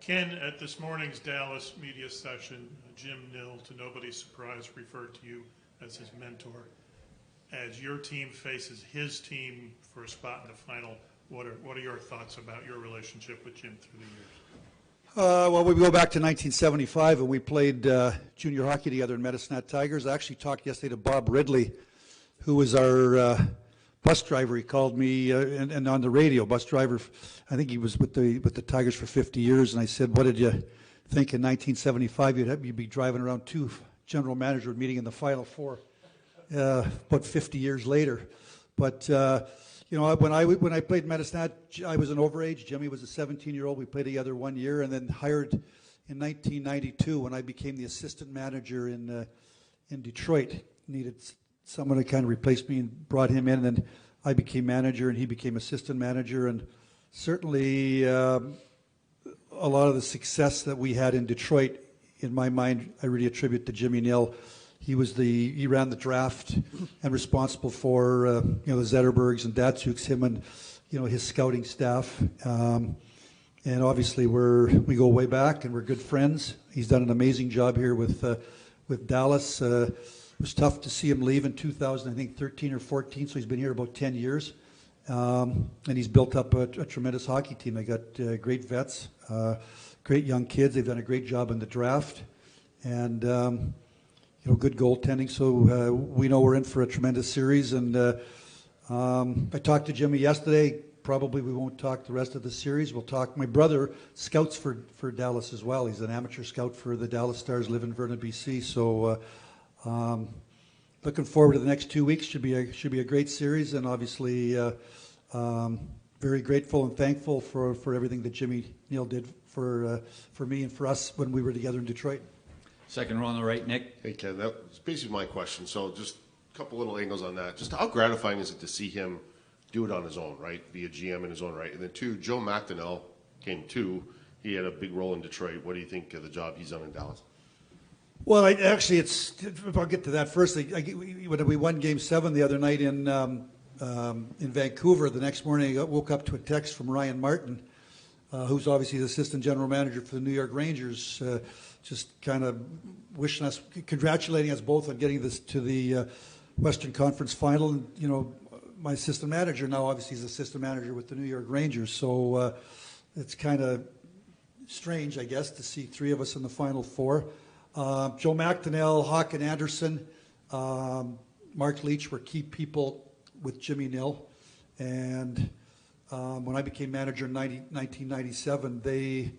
Ken, at this morning's Dallas media session, Jim Nill, to nobody's surprise, referred to you as his mentor. As your team faces his team for a spot in the final, what are your thoughts about your relationship with Jim through the years? Well, we go back to 1975, and we played junior hockey together in Medicine Hat Tigers. I actually talked yesterday to Bob Ridley, who was our bus driver. He called me, and on the radio, bus driver. I think he was with the Tigers for 50 years. And I said, "What did you think in 1975? You'd be driving around two general managers meeting in the Final Four, about 50 years later." But when I played Medicine Hat, I was an overage. Jimmy was a 17-year-old. We played together 1 year, and then hired in 1992 when I became the assistant manager in Detroit. Needed someone to kind of replace me, and brought him in, and then I became manager, and he became assistant manager. And certainly a lot of the success that we had in Detroit, in my mind, I really attribute to Jimmy Nill. He ran the draft and responsible for the Zetterbergs and Datsyuks, him and his scouting staff. And obviously we go way back, and we're good friends. He's done an amazing job here with Dallas. It was tough to see him leave in 2013 or 14, so he's been here about 10 years. And he's built up a tremendous hockey team. They got great vets, great young kids. They've done a great job in the draft, and good goaltending. So we know we're in for a tremendous series. And I talked to Jimmy yesterday. Probably we won't talk the rest of the series. We'll talk. My brother scouts for Dallas as well. He's an amateur scout for the Dallas Stars, live in Vernon, BC. So looking forward to the next 2 weeks. Should be a great series, and obviously very grateful and thankful for everything that Jimmy Nill did for me and for us when we were together in Detroit. Second row on the right, Nick. Hey, Ken, that was basically my question. So just a couple little angles on that. Just how gratifying is it to see him do it on his own, right? Be a GM in his own right. And then two, Joe McDonnell came too. He had a big role in Detroit. What do you think of the job he's done in Dallas? Well, I'll get to that first. When we won Game 7 the other night in Vancouver, the next morning I woke up to a text from Ryan Martin, who's obviously the assistant general manager for the New York Rangers, just kind of congratulating us both on getting this to the Western Conference Final. And, my assistant manager now obviously is assistant manager with the New York Rangers. So it's kind of strange, I guess, to see three of us in the Final Four. Joe McDonnell, Håkan Andersson, Mark Leach were key people with Jimmy Nill. And when I became manager in 1997, they,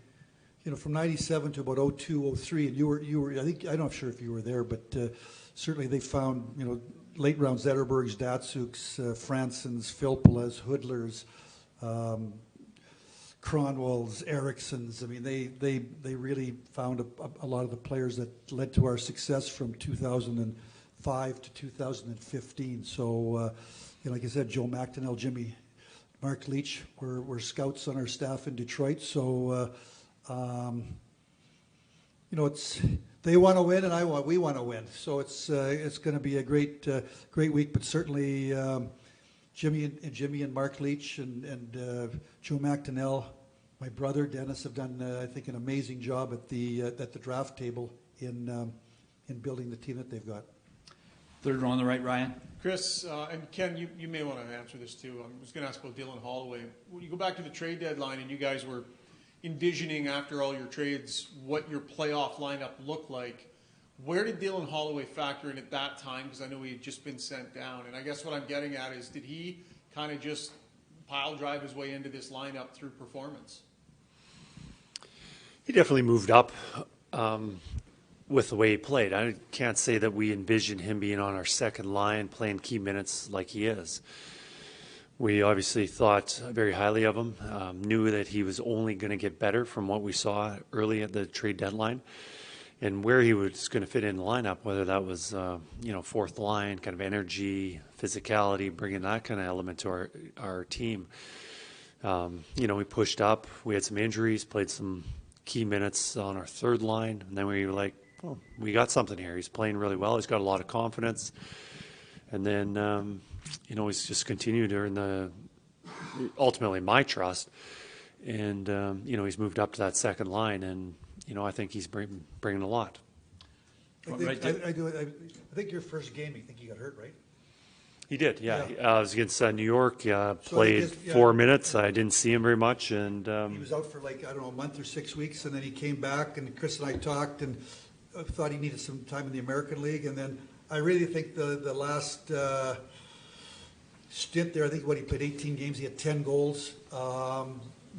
from 97 to about 02, 03, and you were, I'm not sure if you were there, but certainly they found, late round Zetterbergs, Datsyuks, Fransons, Filppullas, Hoodlers, Kronwalls, Ericssons. I mean, they really found a lot of the players that led to our success from 2005 to 2015. So, like I said, Joe McDonnell, Jimmy, Mark Leach were scouts on our staff in Detroit. So, they want to win, and we want to win. So it's going to be a great week. But certainly, Jimmy and Mark Leach and Joe McDonnell, my brother Dennis, have done I think an amazing job at the draft table in building the team that they've got. Third row on the right, Ryan. Chris and Ken, you may want to answer this too. I was going to ask about Dylan Holloway. When you go back to the trade deadline, and you guys were envisioning after all your trades what your playoff lineup looked like, where did Dylan Holloway factor in at that time? Because I know he had just been sent down. And I guess what I'm getting at is, did he kind of just pile drive his way into this lineup through performance? He definitely moved up with the way he played. I can't say that we envisioned him being on our second line, playing key minutes like he is. We obviously thought very highly of him, knew that he was only going to get better from what we saw early at the trade deadline, and where he was going to fit in the lineup, whether that was, fourth line, kind of energy, physicality, bringing that kind of element to our team. We pushed up. We had some injuries, played some key minutes on our third line, and then we were like, oh, we got something here. He's playing really well. He's got a lot of confidence. And then, he's just continued to earn ultimately my trust. And, he's moved up to that second line, and, I think he's bringing a lot. I think your first game, I think you got hurt, right? He did, yeah. Yeah. I was against New York, played guess, yeah. 4 minutes. I didn't see him very much, and He was out for a month or 6 weeks, and then he came back, and Chris and I talked, and I thought he needed some time in the American League, and then I really think the last stint there, I think he played 18 games, he had 10 goals,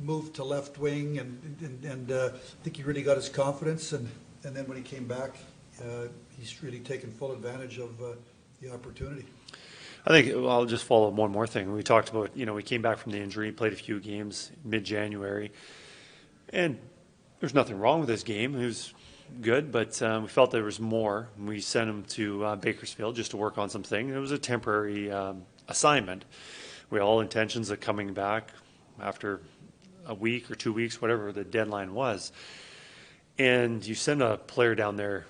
moved to left wing, and I think he really got his confidence, and then when he came back, he's really taken full advantage of the opportunity. I think I'll just follow one more thing. We talked about, we came back from the injury, played a few games mid-January, and there's nothing wrong with his game. It was good, but we felt there was more. We sent him to Bakersfield just to work on some things. It was a temporary assignment. We had all intentions of coming back after a week or 2 weeks, whatever the deadline was. And you send a player down there,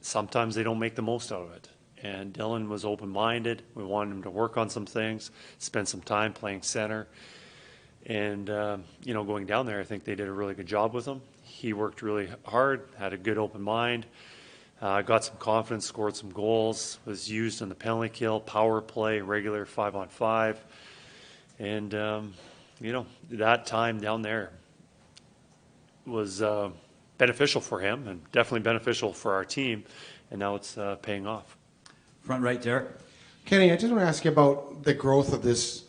sometimes they don't make the most out of it. And Dylan was open-minded. We wanted him to work on some things, spend some time playing center. And, going down there, I think they did a really good job with him. He worked really hard, had a good open mind, got some confidence, scored some goals, was used in the penalty kill, power play, regular 5-on-5. And, that time down there was beneficial for him and definitely beneficial for our team. And now it's paying off. Front right, Derek. Kenny, I just want to ask you about the growth of this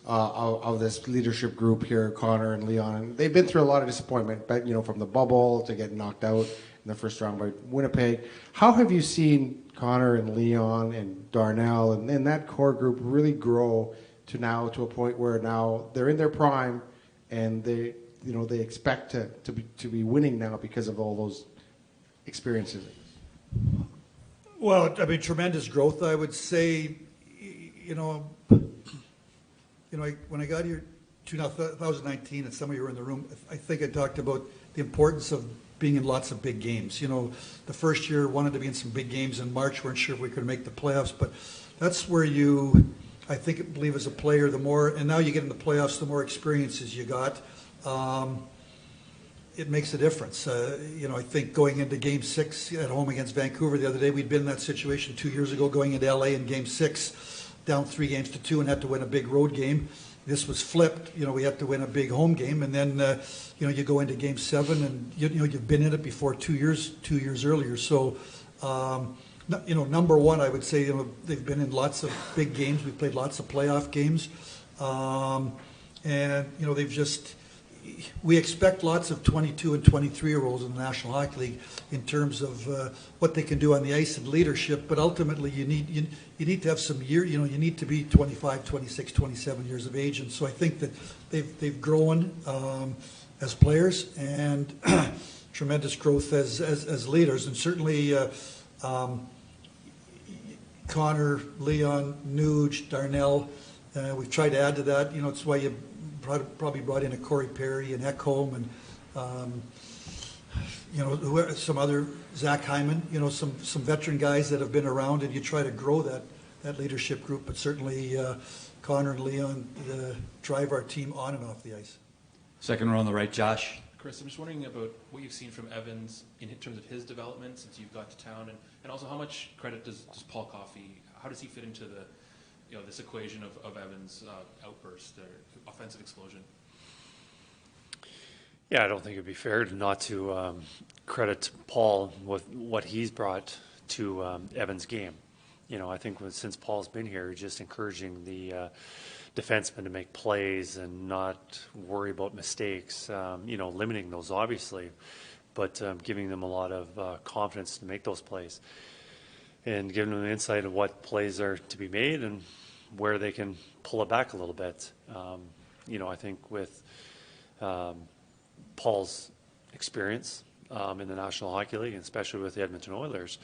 leadership group here, Connor and Leon. They've been through a lot of disappointment, but from the bubble to getting knocked out in the first round by Winnipeg. How have you seen Connor and Leon and Darnell and that core group really grow to a point where now they're in their prime and they expect to be winning now because of all those experiences? Well, tremendous growth, I would say. When I got here 2019, and some of you were in the room, I think I talked about the importance of being in lots of big games. The first year wanted to be in some big games in March, weren't sure if we could make the playoffs, but that's where I believe as a player, the more, and now you get in the playoffs, the more experiences you got. It makes a difference. I think going into Game 6 at home against Vancouver the other day, we'd been in that situation 2 years ago, going into LA in Game 6, down 3-2 and had to win a big road game. This was flipped. We had to win a big home game, and then you go into Game 7, and you've been in it before 2 years earlier. So, number one, I would say they've been in lots of big games. We've played lots of playoff games, and they've just. We expect lots of 22 and 23-year-olds in the National Hockey League in terms of what they can do on the ice and leadership, but ultimately you need to have some year. You need to be 25, 26, 27 years of age, and so I think that they've grown as players and tremendous growth as leaders, and certainly Connor, Leon, Nuge, Darnell. We've tried to add to that. It's why you probably brought in a Corey Perry and Ekholm and some other Zach Hyman. Some veteran guys that have been around, and you try to grow that leadership group. But certainly Connor and Leon drive our team on and off the ice. Second row on the right, Josh. Chris, I'm just wondering about what you've seen from Evans in terms of his development since you've got to town, and also how much credit does Paul Coffey, how does he fit into this equation of Evans' outburst, or offensive explosion? Yeah, I don't think it'd be fair not to credit Paul with what he's brought to Evan's game. I think since Paul's been here, just encouraging the defensemen to make plays and not worry about mistakes, limiting those obviously, but giving them a lot of confidence to make those plays and giving them an insight of what plays are to be made and where they can pull it back a little bit. I think with Paul's experience in the National Hockey League, and especially with the Edmonton Oilers,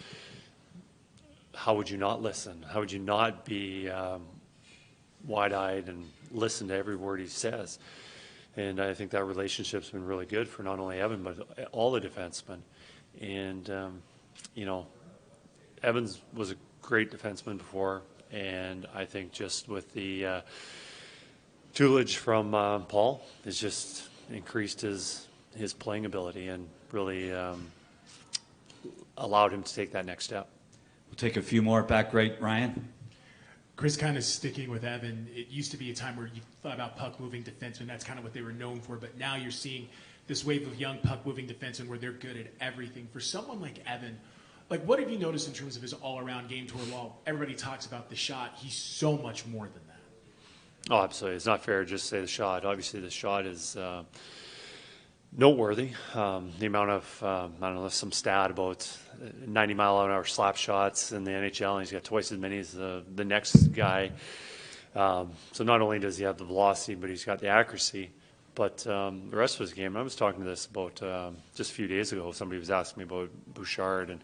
how would you not listen? How would you not be wide-eyed and listen to every word he says? And I think that relationship's been really good for not only Evan, but all the defensemen. And, Evans was a great defenseman before, and I think just with the tutelage from Paul has just increased his playing ability and really allowed him to take that next step. We'll take a few more. Back right, Ryan. Chris, kind of sticking with Evan, it used to be a time where you thought about puck-moving defensemen. That's kind of what they were known for. But now you're seeing this wave of young puck-moving defensemen where they're good at everything. For someone like Evan, like what have you noticed in terms of his all-around game to where while everybody talks about the shot, he's so much more than that? Oh, absolutely. It's not fair to just say the shot. Obviously, the shot is noteworthy. The amount of, I don't know, some stat about 90-mile-an-hour slap shots in the NHL, and he's got twice as many as the next guy. So not only does he have the velocity, but he's got the accuracy. But the rest of his game, I was talking to this about just a few days ago. Somebody was asking me about Bouchard, and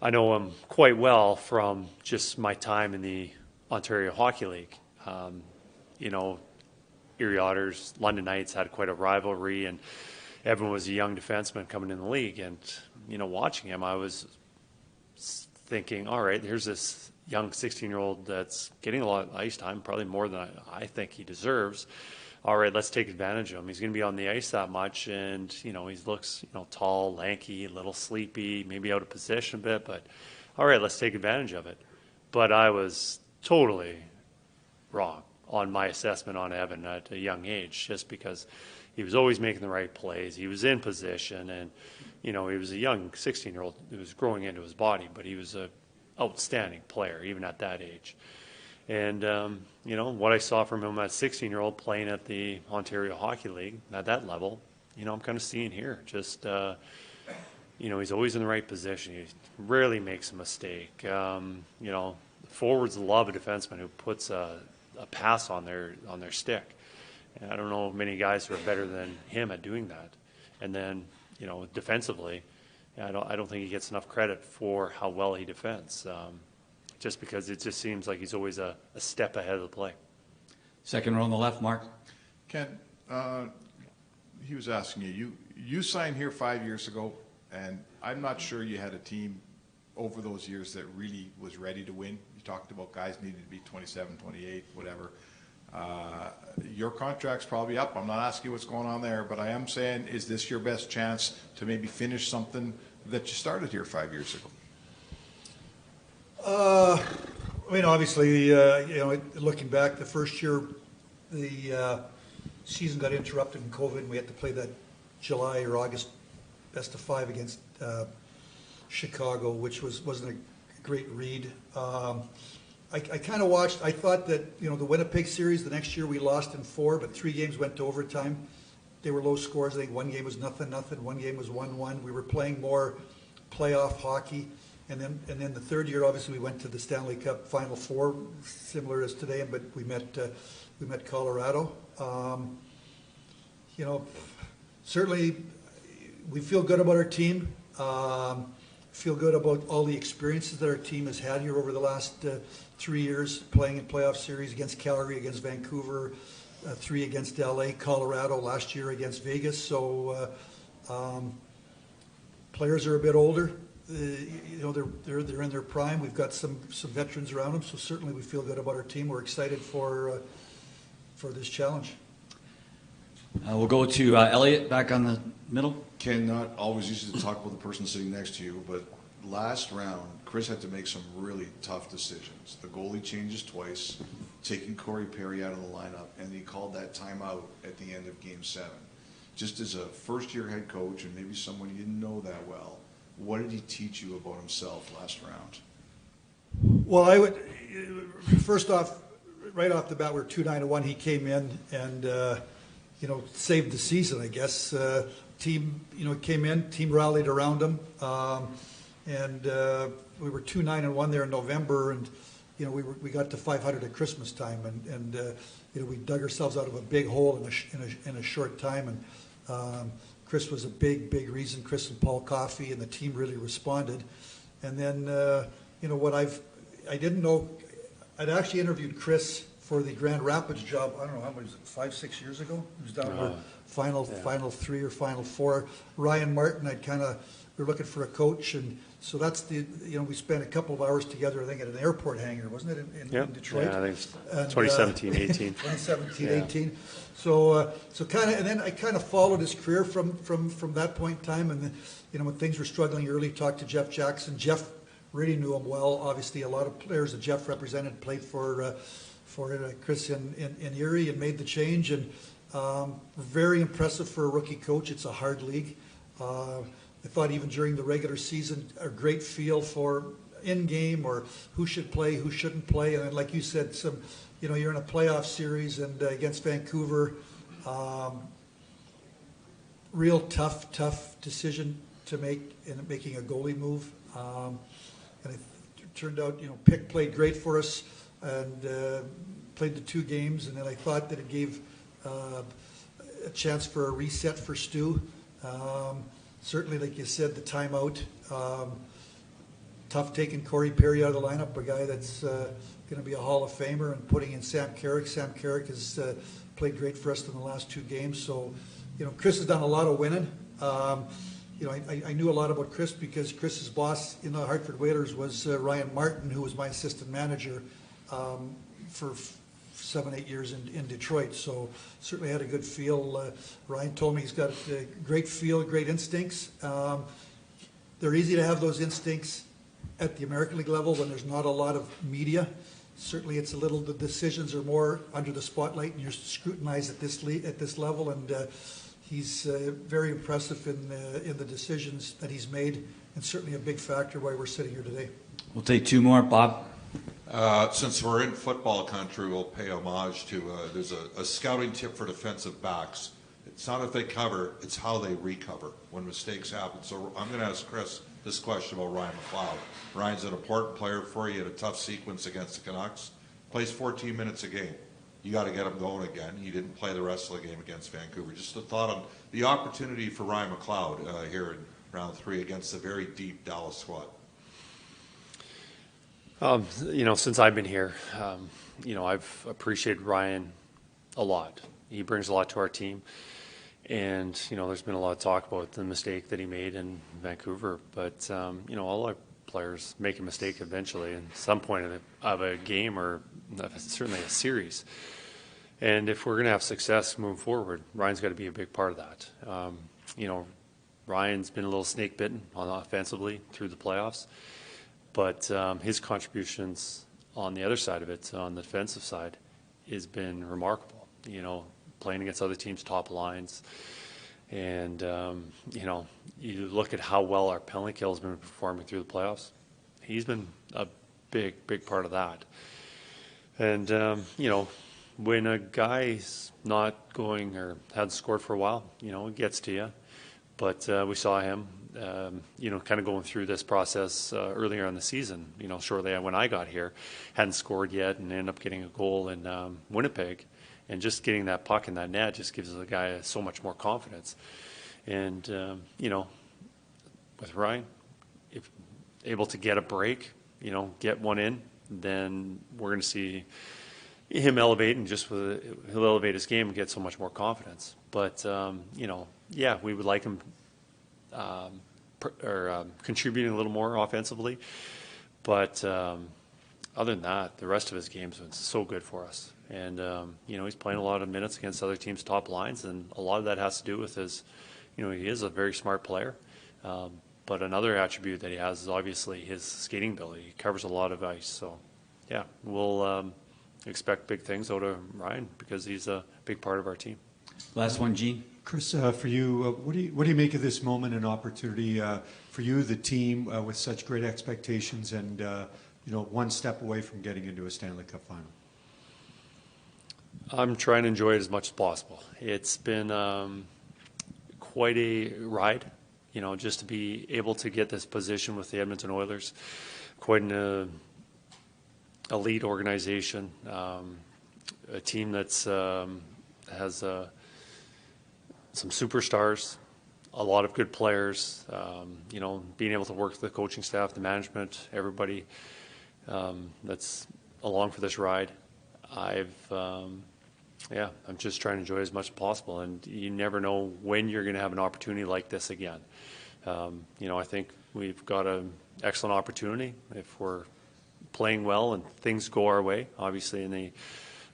I know him quite well from just my time in the Ontario Hockey League. You know, Erie Otters, London Knights had quite a rivalry, and Evan was a young defenseman coming in the league. And, you know, watching him, I was thinking, all right, here's this young 16-year-old that's getting a lot of ice time, probably more than I think he deserves. All right, let's take advantage of him. He's going to be on the ice that much, and, you know, he looks, you know, tall, lanky, a little sleepy, maybe out of position a bit, but all right, let's take advantage of it. But I was totally wrong on my assessment on Evan at a young age, just because he was always making the right plays. He was in position, and, you know, he was a young 16-year-old who was growing into his body, but he was an outstanding player, even at that age. And, you know, what I saw from him as a 16-year-old playing at the Ontario Hockey League at that level, you know, I'm kind of seeing here. Just, you know, he's always in the right position. He rarely makes a mistake. You know, forwards love a defenseman who puts a pass on their stick. And I don't know many guys who are better than him at doing that. And then, you know, defensively, I don't think he gets enough credit for how well he defends. Just because it just seems like he's always a step ahead of the play. Second row on the left, Mark. Ken, he was asking you signed here 5 years ago, and I'm not sure you had a team over those years that really was ready to win. You talked about guys needed to be 27, 28, whatever. Your contract's probably up. I'm not asking you what's going on there, but I am saying, is this your best chance to maybe finish something that you started here 5 years ago? I mean, obviously, you know, looking back, the first year, the season got interrupted in COVID, and we had to play that July or August best of 5 against Chicago, which wasn't a great read. I kind of watched. I thought that, you know, the Winnipeg series, the next year we lost in 4, but 3 games went to overtime. They were low scores. I think one game was 0-0, one game was 1-1. We were playing more playoff hockey. And then the third year, obviously, we went to the Stanley Cup Final Four, similar as today, but we met Colorado. You know, certainly we feel good about our team. Feel good about all the experiences that our team has had here over the last 3 years, playing in playoff series against Calgary, against Vancouver, 3 against LA, Colorado, last year against Vegas. So players are a bit older. You know, they're in their prime. We've got some veterans around them, so certainly we feel good about our team. We're excited for this challenge. We'll go to Elliot back on the middle. Ken, not always easy to talk about the person sitting next to you, but last round, Chris had to make some really tough decisions. The goalie changes twice, taking Corey Perry out of the lineup, and he called that timeout at the end of Game 7. Just as a first-year head coach and maybe someone you didn't know that well, what did he teach you about himself last round? Well, I would first off, right off the bat, we're 2-9-1. He came in and you know, saved the season, I guess. Team, you know, came in, team rallied around him, and we were 2-9-1 there in November, and you know, we got to 500 at Christmas time, and you know, we dug ourselves out of a big hole in a short time, and Chris was a big reason. Chris and Paul Coffey and the team really responded. And then, you know, what I didn't know, I'd actually interviewed Chris for the Grand Rapids job, I don't know, how many, was it 5, 6 years ago? He was down there, final 3 or final 4. Ryan Martin, we were looking for a coach, and so that's we spent a couple of hours together, I think, at an airport hangar, wasn't it, in Detroit? Yeah, I think it's 2017, 18. 2017, 18. So kind of, and then I kind of followed his career from that point in time, and then, when things were struggling early, talked to Jeff Jackson. Jeff really knew him well. Obviously, a lot of players that Jeff represented played for Chris in Erie and made the change, and very impressive for a rookie coach. It's a hard league. I thought even during the regular season, a great feel for in-game or who should play, who shouldn't play. And then, like you said, you're in a playoff series and against Vancouver, real tough decision to make in making a goalie move. And it turned out, Pick played great for us and played the 2 games. And then I thought that it gave a chance for a reset for Stu. Certainly, like you said, the timeout. Tough taking Corey Perry out of the lineup, a guy that's going to be a Hall of Famer, and putting in Sam Carrick. Sam Carrick has played great for us in the last 2 games. So, Chris has done a lot of winning. I knew a lot about Chris because Chris's boss in the Hartford Whalers was Ryan Martin, who was my assistant manager for 7-8 years in Detroit. So certainly had a good feel. Ryan told me he's got a great feel, great instincts. They're easy to have those instincts at the American League level when there's not a lot of media. Certainly it's the decisions are more under the spotlight and you're scrutinized at this level, and he's very impressive in the decisions that he's made, and certainly a big factor why we're sitting here today. We'll take 2 more. Bob? Since we're in football country, we'll pay homage to, there's a scouting tip for defensive backs. It's not if they cover, it's how they recover when mistakes happen. So I'm going to ask Chris this question about Ryan McLeod. Ryan's an important player for you. He had a tough sequence against the Canucks. Plays 14 minutes a game. You got to get him going again. He didn't play the rest of the game against Vancouver. Just a thought on the opportunity for Ryan McLeod here in round 3 against the very deep Dallas squad. Since I've been here, I've appreciated Ryan a lot. He brings a lot to our team. And, there's been a lot of talk about the mistake that he made in Vancouver. But, all our players make a mistake eventually at some point of a game or certainly a series. And if we're going to have success moving forward, Ryan's got to be a big part of that. Ryan's been a little snake bitten offensively through the playoffs. But his contributions on the other side of it, on the defensive side, has been remarkable. Playing against other teams' top lines. And, you look at how well our penalty kill has been performing through the playoffs. He's been a big part of that. And, when a guy's not going or hasn't scored for a while, it gets to you. But we saw him, kind of going through this process earlier in the season, shortly when I got here, hadn't scored yet and ended up getting a goal in Winnipeg. And just getting that puck in that net just gives the guy so much more confidence. And, with Ryan, if able to get a break, get one in, then we're going to see him elevate, and he'll elevate his game and get so much more confidence. But, we would like him contributing a little more offensively. But other than that, the rest of his game's been so good for us. And, he's playing a lot of minutes against other teams' top lines, and a lot of that has to do with his, he is a very smart player. But another attribute that he has is obviously his skating ability. He covers a lot of ice. So, we'll expect big things out of Ryan because he's a big part of our team. Last one, Gene. Chris, for you, what do you make of this moment and opportunity for you, the team, with such great expectations and, one step away from getting into a Stanley Cup final? I'm trying to enjoy it as much as possible. It's been quite a ride, just to be able to get this position with the Edmonton Oilers. Quite an elite organization, a team that's has some superstars, a lot of good players. Being able to work with the coaching staff, the management, everybody that's along for this ride. I'm just trying to enjoy as much as possible, and you never know when you're going to have an opportunity like this again. I think we've got an excellent opportunity if we're playing well and things go our way. Obviously, in the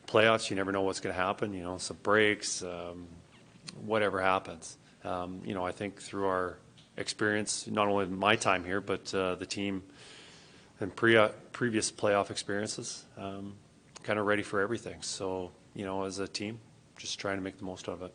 playoffs, you never know what's going to happen. Some breaks, whatever happens. I think through our experience, not only my time here, but the team and previous playoff experiences, kind of ready for everything. So, as a team, just trying to make the most of it.